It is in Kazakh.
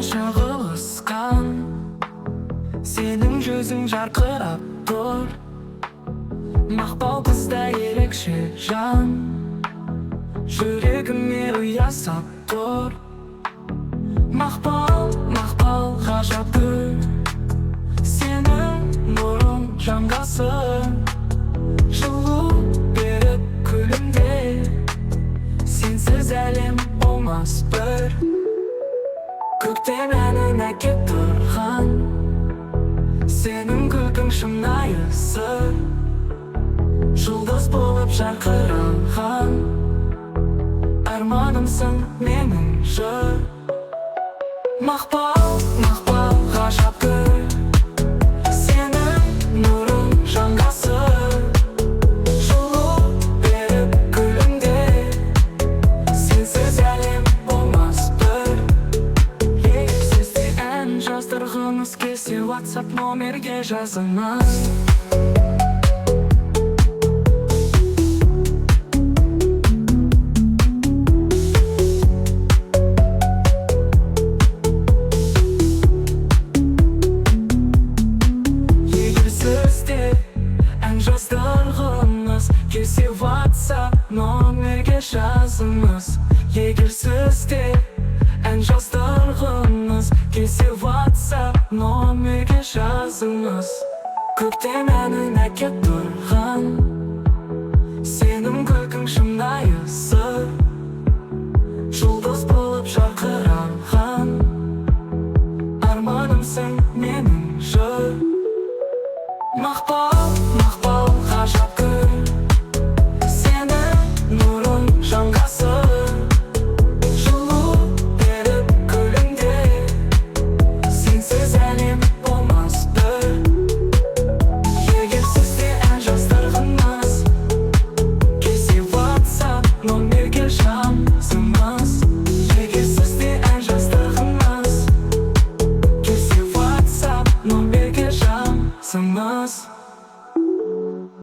шағылысқан, сенің жүзің жарқырап тұр. Мақпал қызда ерекше жан, жүрегіме ұясап тұр. Мақпал, мақпал ғажап гүл, сенің нұрың жанғасын, жылу беріп күлімде, сенсіз әлем болмас бір. Көктем әнін әкеп тұрған, сенің күлкің шынайы сыр, жұлдыз болып жарқыраған, арманымсың менің жыр. Мақпал, мақпал ғажап гүл, сенің нұрың жанғасын, жылу беріп күлімде, сенсіз әлем болмас бір. Сізде ән жаздырғыңыз келсе, WhatsApp номерге жазыңыз. Келсе WhatsApp номерге жазыңыз. Егер сізде ән жаздырғыңыз келсе, WhatsApp номерге жазыңыз. Көктем әнін әкеп тұрған,